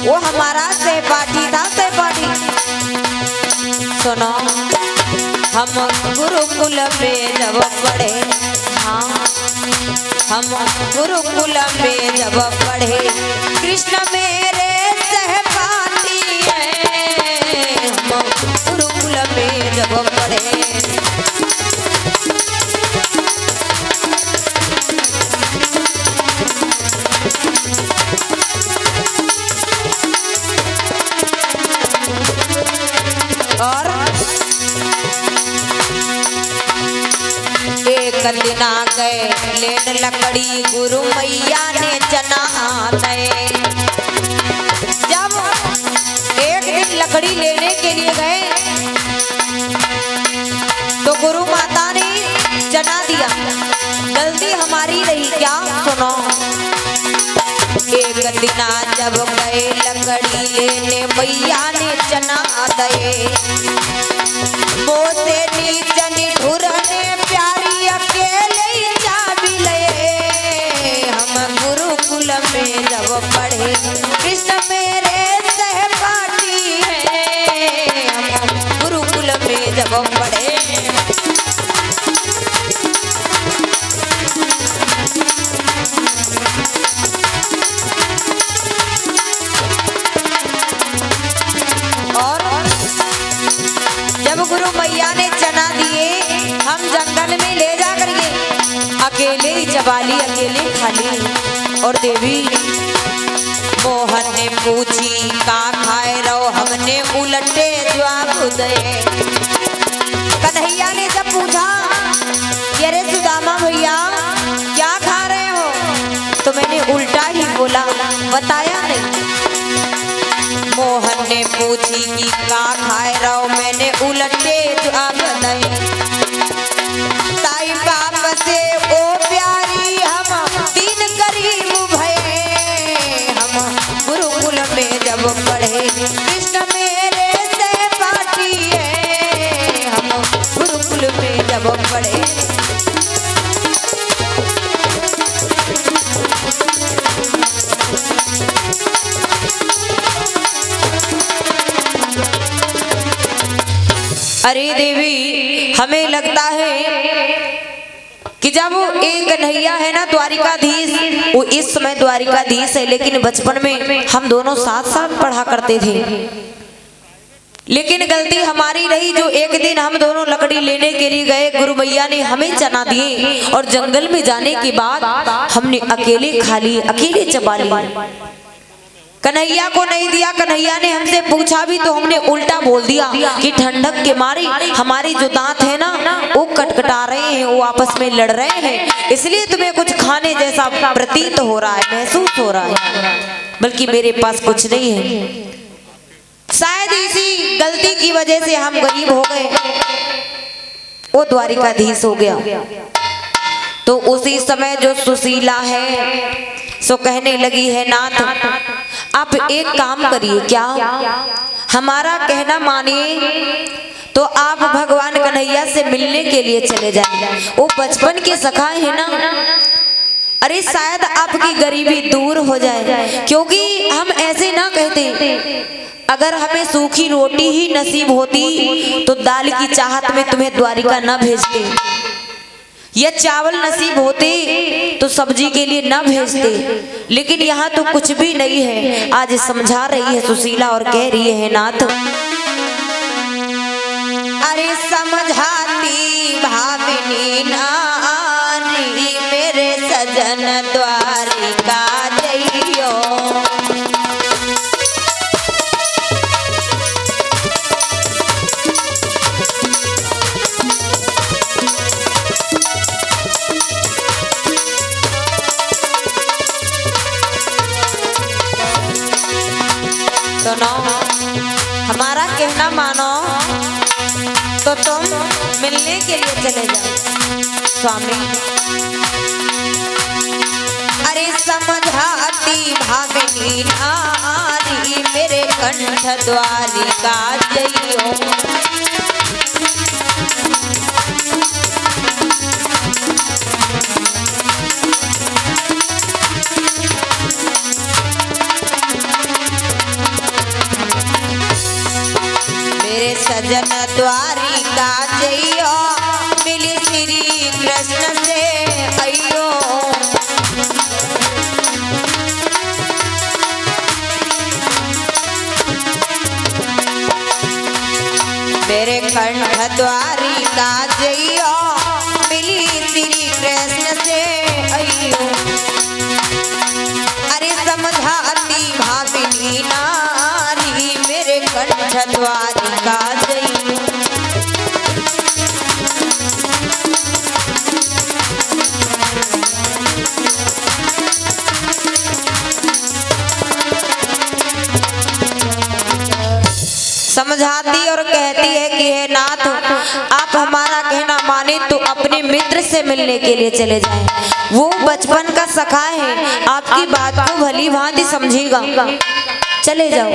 वो हमारा सहपाठी था, सहपाठी। सुनो, हम गुरुकुल में जब पढ़े, हाँ हम गुरुकुल में जब पढ़े, कृष्ण मेरे सहपाठी है। हम गुरुकुल में जब पढ़े, और एक दिन आ गए लेन लकड़ी, गुरु मैया ने चना आए। जब एक दिन लकड़ी लेने के लिए गए तो गुरु माता ने चना दिया। गलती हमारी रही क्या? सुनो, एक दिन जब गए लकड़ी लेने, मैया ने चना दे। मोसे नीचनी ढुरने प्यारी अकेले चाबी ले। हम गुरुकुल में जब पढ़े, कृष्ण मेरे सहपाठी है। हम गुरुकुल में जब पढ़े, गुरु मैया ने चना दिए, हम जंगल में ले जा करके अकेले ही चबाली, अकेले खाली। और देवी मोहन ने पूछी का खाए रहो, हमने उलटे जवाब दे। कन्हैया ने जब पूछा कि अरे सुदामा भैया क्या खा रहे हो, तो मैंने उल्टा ही बोला, बताया नहीं। मोहन ने पूछी कि का खाए रहो, मैंने उलटे जवाब दे। ताई बाप से ओ प्यारी हम तीन गरीब भये। हम गुरुकुल में जब पढ़े, कृष्ण मेरे सहपाठी है। हम गुरुकुल में जब पढ़े, अरे देवी हमें लगता है कि जब एक कन्हैया है ना द्वारिकाधीश, वो इस समय द्वारिकाधीश है, लेकिन बचपन में हम दोनों साथ साथ पढ़ा करते थे। लेकिन गलती हमारी रही, जो एक दिन हम दोनों लकड़ी लेने के लिए गए, गुरु मैया ने हमें चना दिए और जंगल में जाने के बाद हमने अकेले खा ली, अकेले चबा ली। कन्हैया को नहीं दिया। कन्हैया ने हमसे पूछा भी तो हमने उल्टा बोल दिया कि ठंडक के मारे हमारे जो दांत है ना वो कटकटा रहे हैं, वो आपस में लड़ रहे हैं, इसलिए तुम्हें कुछ खाने जैसा प्रतीत हो रहा है, महसूस हो रहा है, बल्कि मेरे पास कुछ नहीं है। शायद इसी गलती की वजह से हम गरीब हो गए, वो द्वारिकाधीश हो गया। तो उसी समय जो सुशीला है सो कहने लगी है, नाथ आप एक काम करिए, क्या हमारा कहना मानिए तो आप भगवान कन्हैया से मिलने के लिए चले जाएं। वो बचपन के सखा है ना, अरे शायद आपकी गरीबी दूर हो जाए। क्योंकि हम ऐसे ना कहते, अगर हमें सूखी रोटी ही नसीब होती तो दाल की चाहत में तुम्हें द्वारिका न भेजते, या चावल नसीब होते तो सब्जी के लिए न भेजते, लेकिन यहाँ तो कुछ भी नहीं है। आज समझा रही है सुशीला और कह रही है, नाथ अरे समझाती भामिनी नारी, मेरे सजन द्वारिका जइयो। सुनो, हमारा कहना मानो तो तुम मिलने के लिए चले जाओ। स्वामी अरे समझाती भामिनी नारी, मेरे कंठ द्वारिका जइयो। सजन द्वारिका जइयो मिली श्री कृष्ण से अइयो। मेरे कंठ द्वारिका जइयो मिली श्री कृष्ण से अइयो। अरे समझाती भाविनी नारी मेरे कंठ द्वारिका जइयो। समझाती और कहती है कि हे नाथ, आप हमारा कहना माने तो अपने मित्र से मिलने के लिए चले जाएं। वो बचपन का सखा है, आपकी बात को भली भांति समझेगा, चले जाओ।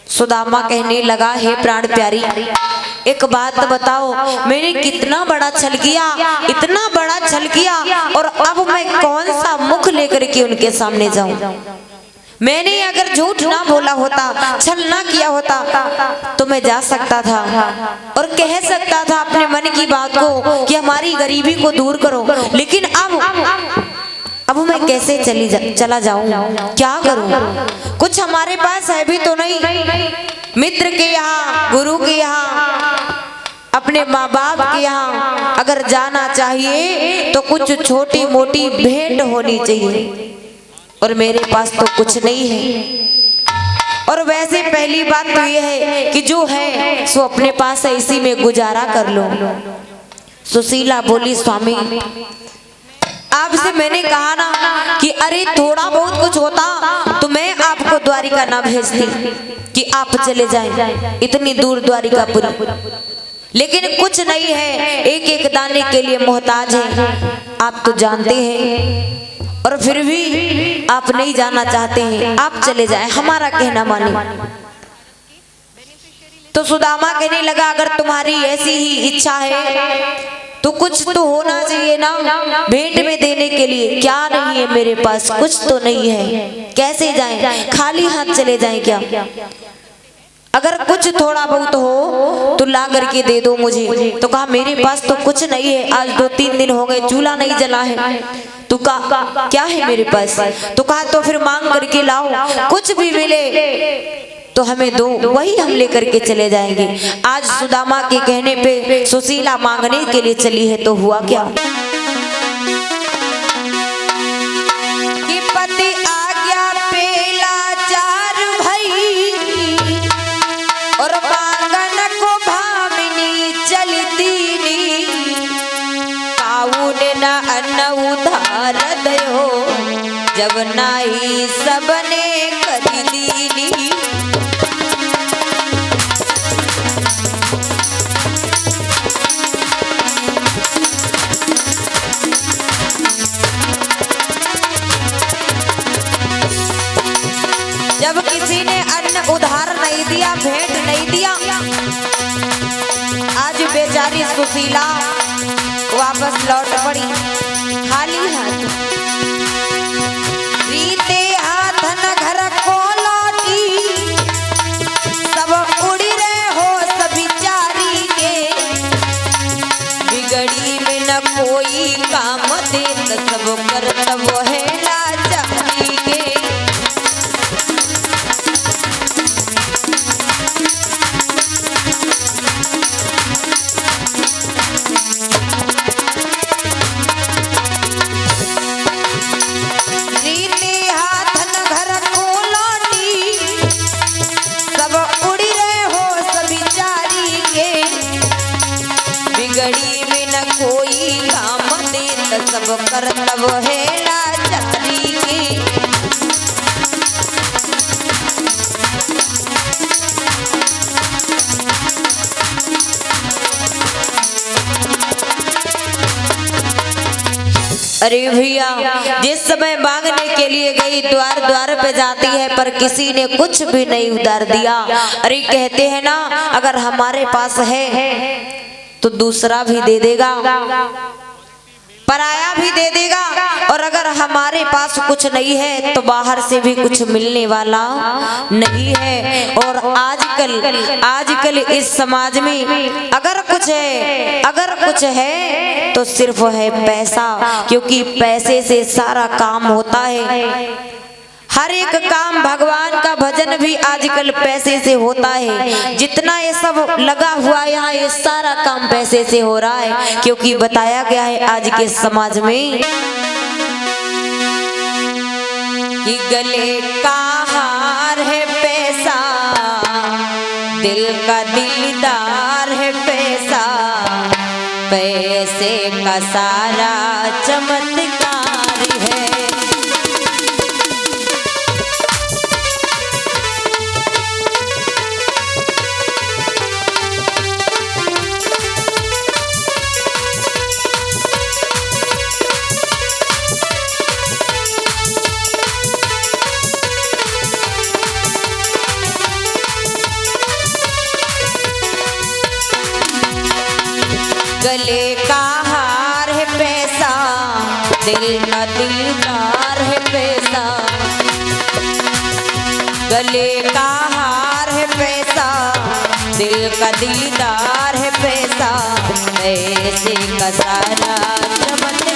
सुदामा कहने लगा, हे प्राण प्यारी, एक बात बताओ, मैंने कितना बड़ा छल किया, इतना बड़ा छल किया, और अब मैं कौन सा मुख लेकर के उनके सामने जाऊं? मैंने अगर झूठ ना बोला होता, छल ना किया होता, तो मैं जा सकता था और कह सकता था अपने मन की बात को कि हमारी गरीबी को दूर करो। लेकिन अब मैं कैसे चला जाऊं? क्या करूं? कुछ हमारे पास है भी तो नहीं। मित्र के यहाँ, गुरु के यहाँ, अपने माँ बाप के यहाँ अगर जाना चाहिए तो कुछ छोटी मोटी भेंट होनी चाहिए, और मेरे पास तो कुछ नहीं है। और वैसे पहली बात तो ये है कि जो है सो अपने पास है, इसी में गुजारा कर लो। सुशीला बोली, स्वामी आपसे मैंने कहा ना कि अरे थोड़ा बहुत कुछ होता तो मैं आपको द्वारिका ना भेजती कि आप चले जाएं इतनी दूर द्वारिकापुरी, लेकिन कुछ नहीं है, एक एक दाने के लिए मोहताज है, आप तो जानते हैं, और फिर भी आप नहीं जाना चाहते हैं, आप चले जाएं, हमारा कहना माने। तो सुदामा कहने लगा, अगर तुम्हारी ऐसी ही इच्छा है तो कुछ तो होना चाहिए ना भेंट में देने के लिए। क्या नहीं है मेरे पास? कुछ तो नहीं है, कैसे जाएं? खाली हाथ चले जाएं क्या? अगर कुछ थोड़ा बहुत हो तो ला करके दे दो मुझे। तो कहा मेरे पास तो कुछ नहीं है, आज 2-3 दिन हो गए चूल्हा नहीं जला है। तो कहा क्या है मेरे पास? तो कहा तो फिर मांग करके लाओ, कुछ भी मिले तो हमें दो, वही हम लेकर के चले जाएंगे। आज सुदामा के कहने पे सुशीला मांगने के लिए चली है, तो हुआ क्या कि पति आज्ञा पे लाचार भई और मांगन को भामिनी चलती नी, काउन न अन्न उधार दयो जब नाही सबने खरीदी नी। जब किसी ने अन्न उधार नहीं दिया, भेंट नहीं दिया, आज बेचारी सुशीला वापस लौट पड़ी खाली हाथ। रीते हाथ न घर को लौटी, सब उड़ी रहे हो सभी चारी के, बिगड़ी में न कोई काम दे, सब करतब है लाचारी के। सब करतब है लाचारी की। अरे भैया, जिस समय मांगने के लिए गई, द्वार द्वार पे जाती है पर किसी ने कुछ भी नहीं उधार दिया। अरे कहते हैं ना, अगर हमारे पास है तो दूसरा भी दे देगा, पराया भी दे देगा, और अगर हमारे पास कुछ नहीं है तो बाहर से भी कुछ मिलने वाला नहीं है। और आजकल इस समाज में अगर कुछ है तो सिर्फ है पैसा, क्योंकि पैसे से सारा काम होता है। हर एक काम, भगवान का भजन भी आजकल पैसे से होता है। जितना ये सब लगा हुआ है यहाँ, ये सारा काम पैसे से हो रहा है, क्योंकि बताया गया है आज के समाज में कि गले का हार है पैसा, दिल का दिलदार है पैसा, पैसे का सारा चमत्कार है। गले का हार है पैसा, दिल का दिलदार है पैसा, गले का हार है पैसा, दिल का दिलदार है पैसा, पैसे का सारा चमत्कार